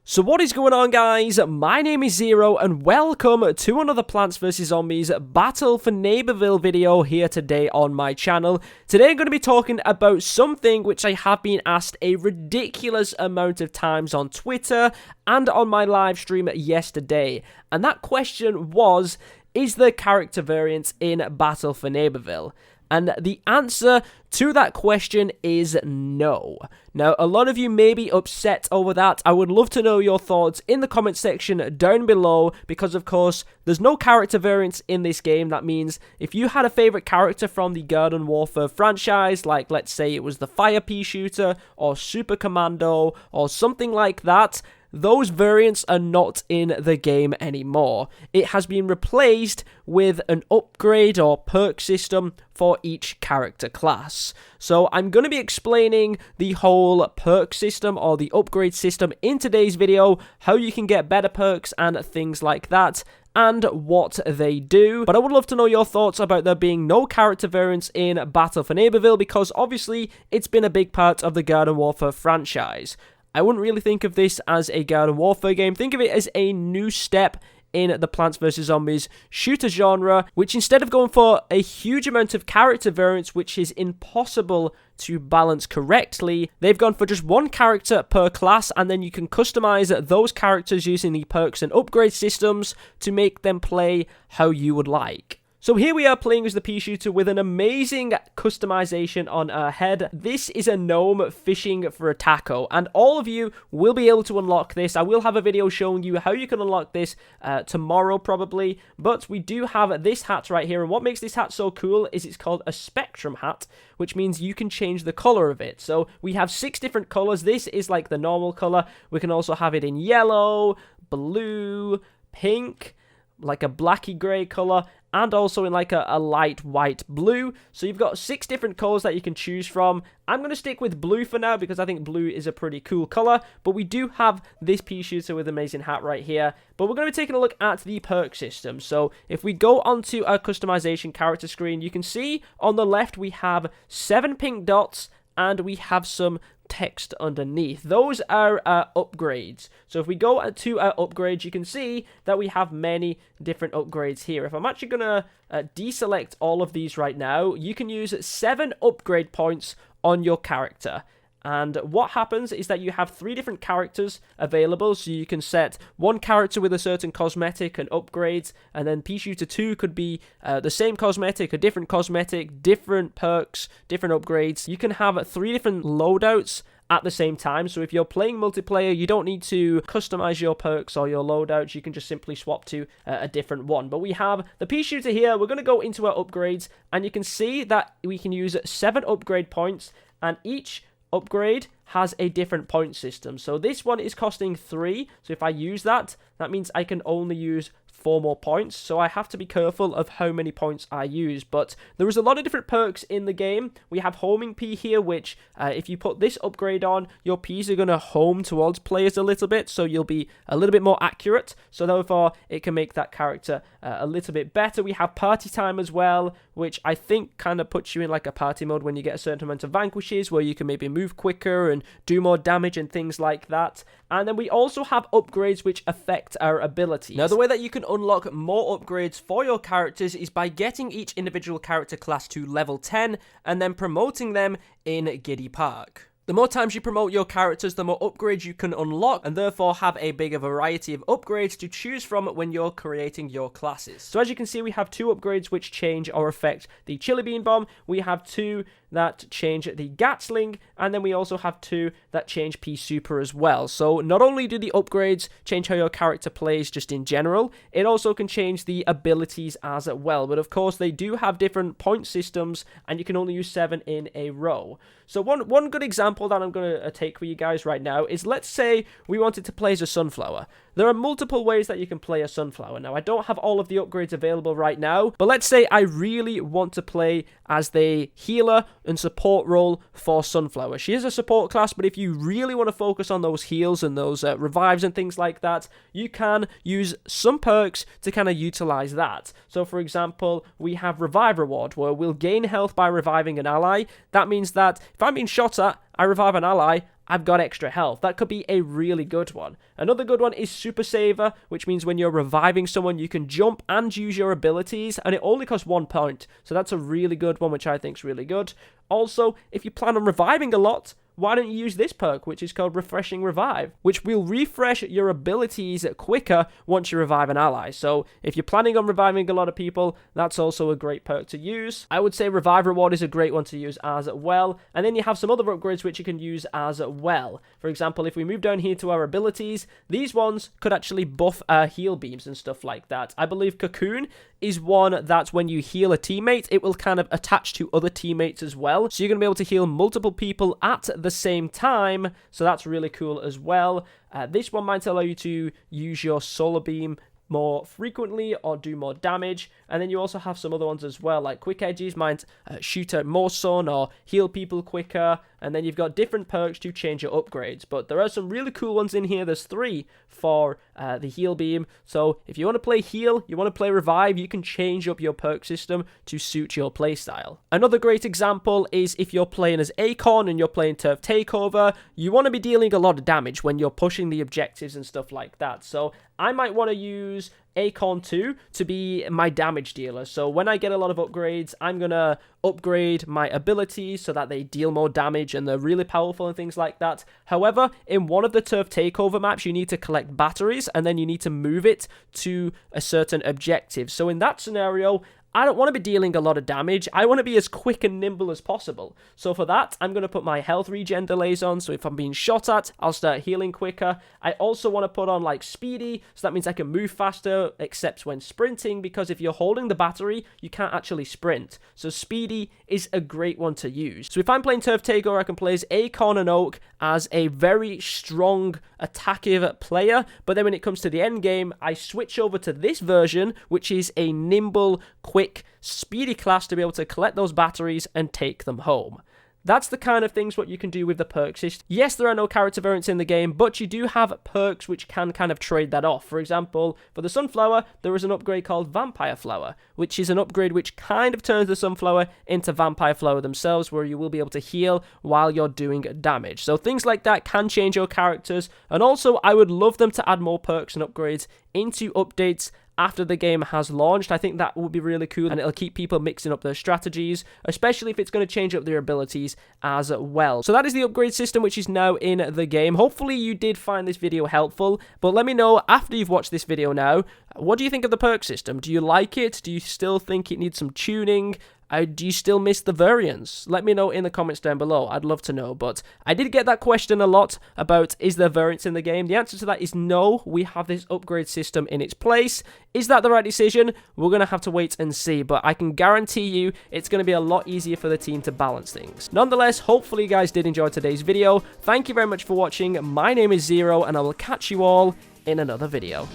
So what is going on, guys? My name is Zero and welcome to another Plants vs Zombies Battle for Neighborville video here today on my channel. Today I'm going to be talking about something which I have been asked a ridiculous amount of times on Twitter and on my live stream yesterday. And that question was, is there character variance in Battle for Neighborville? And the answer to that question is no. Now, a lot of you may be upset over that. I would love to know your thoughts in the comment section down below because, of course, there's no character variance in this game. That means if you had a favorite character from the Garden Warfare franchise, like let's say it was the Fire Pea Shooter or Super Commando or something like that, those variants are not in the game anymore. It has been replaced with an upgrade or perk system for each character class. So I'm going to be explaining the whole perk system or the upgrade system in today's video, how you can get better perks and things like that, and what they do. But I would love to know your thoughts about there being no character variance in Battle for Neighborville because obviously it's been a big part of the Garden Warfare franchise. I wouldn't really think of this as a Garden Warfare game. Think of it as a new step in the Plants vs Zombies shooter genre, which instead of going for a huge amount of character variance, which is impossible to balance correctly, they've gone for just one character per class, and then you can customize those characters using the perks and upgrade systems to make them play how you would like. So here we are playing as the pea shooter with an amazing customization on our head. This is a gnome fishing for a taco, and all of you will be able to unlock this. I will have a video showing you how you can unlock this tomorrow probably, but we do have this hat right here, and what makes this hat so cool is it's called a spectrum hat, which means you can change the color of it. So we have 6 different colors. This is like the normal color. We can also have it in yellow, blue, pink, like a blacky gray color, and also in like a light white blue. So you've got 6 different colors that you can choose from. I'm going to stick with blue for now because I think blue is a pretty cool color. But we do have this pea shooter with an amazing hat right here. But we're going to be taking a look at the perk system. So if we go onto our customization character screen, you can see on the left we have 7 pink dots and we have some text underneath. Those are our upgrades. So if we go to our upgrades, you can see that we have many different upgrades here. If I'm actually going to deselect all of these right now, you can use 7 upgrade points on your character. And what happens is that you have 3 different characters available, so you can set one character with a certain cosmetic and upgrades, and then Pea Shooter 2 could be the same cosmetic, a different cosmetic, different perks, different upgrades. You can have 3 different loadouts at the same time, so if you're playing multiplayer, you don't need to customize your perks or your loadouts. You can just simply swap to a different one. But we have the Pea Shooter here. We're going to go into our upgrades, and you can see that we can use 7 upgrade points, and each upgrade has a different point system. So this one is costing 3. So if I use that, that means I can only use 4 more points. So I have to be careful of how many points I use. But there is a lot of different perks in the game. We have homing pea here, which if you put this upgrade on, your peas are going to home towards players a little bit. So you'll be a little bit more accurate. So therefore, it can make that character a little bit better. We have party time as well, which I think kind of puts you in like a party mode when you get a certain amount of vanquishes, where you can maybe move quicker and do more damage and things like that. And then we also have upgrades which affect our abilities. Now, the way that you can unlock more upgrades for your characters is by getting each individual character class to level 10 and then promoting them in Giddy Park. The more times you promote your characters, the more upgrades you can unlock, and therefore have a bigger variety of upgrades to choose from when you're creating your classes. So as you can see, we have 2 upgrades which change or affect the Chili Bean Bomb. We have 2 that change the Gatling, and then we also have 2 that change Pea Super as well. So not only do the upgrades change how your character plays just in general, it also can change the abilities as well. But of course, they do have different point systems, and you can only use 7 in a row. So one good example that I'm going to take for you guys right now is, let's say we wanted to play as a sunflower. There are multiple ways that you can play a sunflower. Now, I don't have all of the upgrades available right now, but let's say I really want to play as the healer and support role for Sunflower. She is a support class, but if you really want to focus on those heals and those revives and things like that, you can use some perks to kind of utilize that. So, for example, we have Revive Reward, where we'll gain health by reviving an ally. That means that if I'm being shot at, I revive an ally, I've got extra health. That could be a really good one. Another good one is Super Saver, which means when you're reviving someone, you can jump and use your abilities, and it only costs 1 point. So that's a really good one, which I think is really good. Also, if you plan on reviving a lot, why don't you use this perk, which is called Refreshing Revive, which will refresh your abilities quicker once you revive an ally. So if you're planning on reviving a lot of people, that's also a great perk to use. I would say Revive Reward is a great one to use as well. And then you have some other upgrades which you can use as well. For example, if we move down here to our abilities, these ones could actually buff heal beams and stuff like that. I believe Cocoon is one that when you heal a teammate, it will kind of attach to other teammates as well. So you're going to be able to heal multiple people at the same time, so that's really cool as well. This one might allow you to use your solar beam more frequently or do more damage, and then you also have some other ones as well, like Quick Edges might shoot out more sun or heal people quicker, and then you've got different perks to change your upgrades. But there are some really cool ones in here. There's 3 for the heal beam, so if you want to play heal, you want to play revive, you can change up your perk system to suit your playstyle. Another great example is if you're playing as Acorn and you're playing Turf Takeover, you want to be dealing a lot of damage when you're pushing the objectives and stuff like that. So I might want to use Acorn 2 to be my damage dealer. So when I get a lot of upgrades, I'm going to upgrade my abilities so that they deal more damage and they're really powerful and things like that. However, in one of the Turf Takeover maps, you need to collect batteries and then you need to move it to a certain objective. So in that scenario, I don't want to be dealing a lot of damage. I want to be as quick and nimble as possible. So for that, I'm going to put my health regen delays on. So if I'm being shot at, I'll start healing quicker. I also want to put on like speedy. So that means I can move faster, except when sprinting. Because if you're holding the battery, you can't actually sprint. So speedy is a great one to use. So if I'm playing Turf Takeover, I can play as Acorn and Oak as a very strong attackive player. But then when it comes to the end game, I switch over to this version, which is a nimble, quick, speedy class to be able to collect those batteries and take them home. That's the kind of things what you can do with the perk system. Yes, there are no character variants in the game, but you do have perks which can kind of trade that off. For example, for the Sunflower, there is an upgrade called Vampire Flower, which is an upgrade which kind of turns the Sunflower into Vampire Flower themselves, where you will be able to heal while you're doing damage. So things like that can change your characters, and also I would love them to add more perks and upgrades into updates after the game has launched. I think that would be really cool, and it'll keep people mixing up their strategies, especially if it's going to change up their abilities as well. So that is the upgrade system which is now in the game. Hopefully you did find this video helpful, but let me know after you've watched this video now, what do you think of the perk system? Do you like it? Do you still think it needs some tuning? Do you still miss the variants? Let me know in the comments down below. I'd love to know. But I did get that question a lot about, is there variants in the game? The answer to that is no. We have this upgrade system in its place. Is that the right decision? We're going to have to wait and see. But I can guarantee you it's going to be a lot easier for the team to balance things. Nonetheless, hopefully you guys did enjoy today's video. Thank you very much for watching. My name is Zero, and I will catch you all in another video.